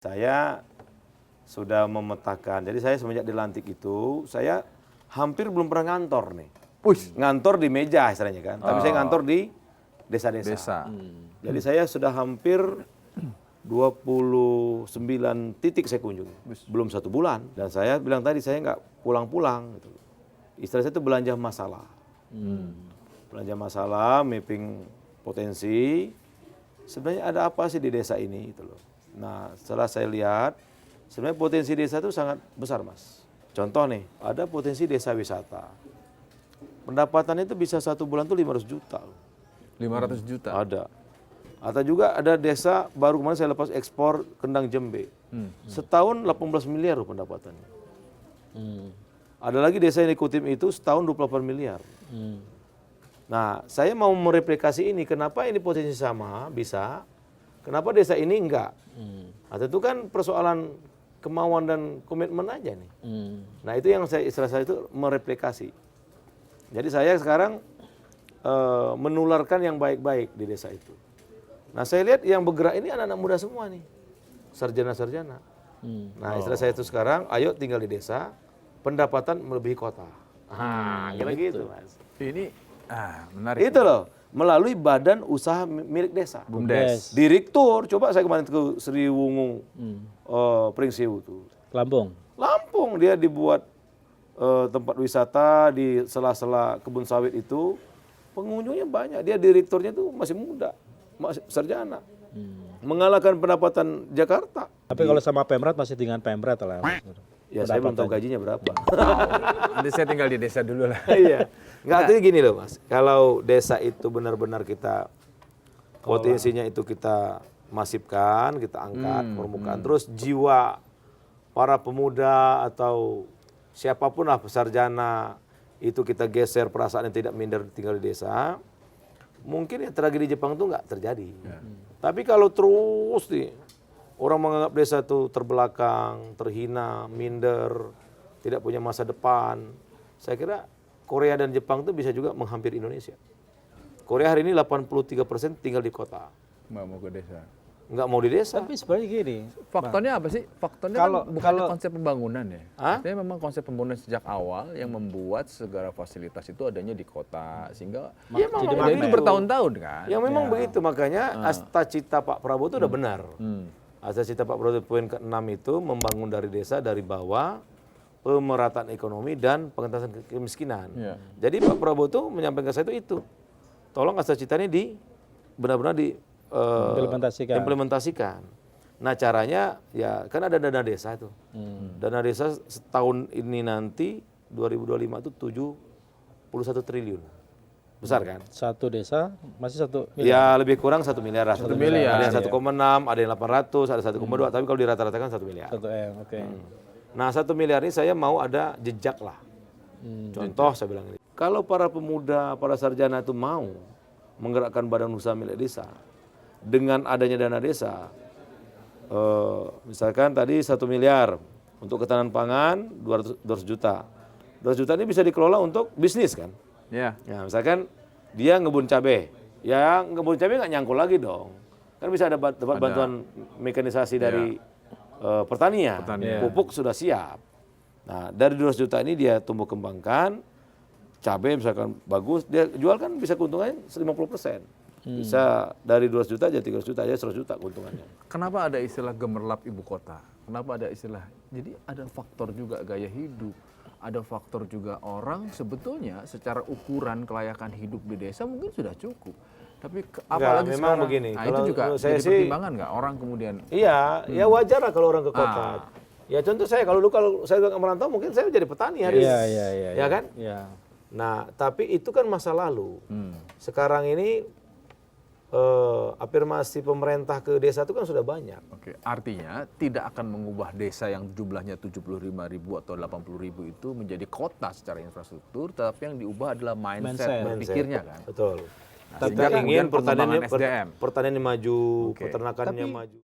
Saya sudah memetakan, jadi saya semenjak dilantik itu, saya hampir belum pernah ngantor nih. Ngantor di meja istilahnya kan, tapi saya ngantor di desa-desa. Jadi saya sudah hampir 29 titik saya kunjungi, belum 1 bulan. Dan saya bilang tadi, saya nggak pulang-pulang. Gitu. Istilah saya itu belanja masalah. Belanja masalah, mapping potensi, sebenarnya ada apa sih di desa ini gitu loh. Nah, setelah saya lihat, sebenarnya potensi desa itu sangat besar, Mas. Contoh nih, ada potensi desa wisata. Pendapatannya itu bisa 1 bulan tuh 500 juta. 500 juta? Ada. Atau juga ada desa, baru kemarin saya lepas ekspor kendang jembe. Setahun 18 miliar loh pendapatannya. Ada lagi desa yang ikutin itu, setahun 28 miliar. Nah, saya mau mereplikasi ini, kenapa ini potensi sama, bisa, kenapa desa ini enggak? Nah, tentu kan persoalan kemauan dan komitmen aja nih. Nah, itu yang istilah saya itu mereplikasi. Jadi saya sekarang menularkan yang baik-baik di desa itu. Nah, saya lihat yang bergerak ini anak-anak muda semua nih, sarjana-sarjana. Nah, istilah saya itu sekarang, ayo tinggal di desa, pendapatan melebihi kota. Kira-gitu, Mas. Ini menarik. Itu loh, melalui badan usaha milik desa. BUMDes. Direktur, coba saya kemarin ke Sriwungu, Pringsiu tuh. Lampung dia dibuat tempat wisata di sela-sela kebun sawit itu, pengunjungnya banyak. Dia direkturnya tuh masih muda, masih sarjana. Mengalahkan pendapatan Jakarta. Tapi kalau sama Pemret masih dengan Pemret lah. Ya saya belum tahu gajinya berapa. Nanti saya tinggal di desa dulu lah. Iya. Enggak, artinya gini loh, Mas. Kalau desa itu benar-benar kita potensinya itu kita masifkan, kita angkat permukaan, terus jiwa para pemuda atau siapapun lah sarjana itu kita geser perasaan yang tidak minder tinggal di desa, mungkin ya tragedi Jepang itu nggak terjadi. Tapi kalau terus nih orang menganggap desa itu terbelakang, terhina, minder, tidak punya masa depan, saya kira Korea dan Jepang itu bisa juga menghampiri Indonesia. Korea hari ini 83% tinggal di kota. Nggak mau ke desa. Nggak mau di desa. Tapi sebenarnya gini. Faktornya apa sih? Faktornya Kalau- kan bukan kalau- konsep pembangunan ya. Hah? Artinya memang konsep pembangunan sejak awal yang membuat segala fasilitas itu adanya di kota. Sehingga Ya, memang jadi begitu. itu bertahun-tahun kan. Ya memang begitu, makanya asta cita Pak Prabowo itu udah benar. Asta cita Pak Prabowo poin ke-6 itu membangun dari desa, dari bawah, pemerataan ekonomi dan pengentasan kemiskinan. Iya. Jadi Pak Prabowo itu menyampaikan ke saya itu. Tolong asta citanya benar-benar implementasikan. Nah, caranya ya kan ada dana desa itu. Dana desa setahun ini nanti 2025 itu 71 triliun. Besar kan? Satu desa masih 1 miliar. Ya lebih kurang 1 miliar lah. 1 miliar. Ada yang 1,6, ada yang 800, ada 1,2, tapi kalau dirata-ratakan 1 miliar. 1 M, oke. Nah, 1 miliar ini saya mau ada jejak lah. Contoh saya bilang ini. Kalau para pemuda, para sarjana itu mau menggerakkan badan usaha milik desa, dengan adanya dana desa, misalkan tadi 1 miliar untuk ketahanan pangan 200 juta. 200 juta ini bisa dikelola untuk bisnis kan? Ya. Ya, misalkan dia ngebun cabai, ya ngebun cabai nggak nyangkul lagi dong. Kan bisa ada bantuan mekanisasi dari pertanian. Pupuk sudah siap. Nah, dari 200 juta ini dia tumbuh kembangkan, cabai misalkan bagus, dia jual kan bisa keuntungannya 50%. Bisa dari 200 juta jadi 300 juta, aja 100 juta keuntungannya. Kenapa ada istilah gemerlap ibu kota? Kenapa ada istilah? Jadi ada faktor juga gaya hidup. Ada faktor juga orang sebetulnya secara ukuran kelayakan hidup di desa mungkin sudah cukup. Tapi apalagi memang sekarang, begini, nah kalau itu juga menurut saya jadi sih- pertimbangan nggak orang kemudian? Iya, ya wajar lah kalau orang ke kota. Ya contoh saya, kalau saya nggak merantau mungkin saya jadi petani hari ini. Iya. Ya kan? Iya. Nah, tapi itu kan masa lalu. Sekarang ini afirmasi pemerintah ke desa itu kan sudah banyak. Oke, artinya tidak akan mengubah desa yang jumlahnya 75.000 atau 80.000 itu menjadi kota secara infrastruktur, tapi yang diubah adalah mindset berpikirnya kan. Betul. Nah, Kita sehingga ingin kemudian pengembangan SDM. pertaniannya maju, peternakannya maju.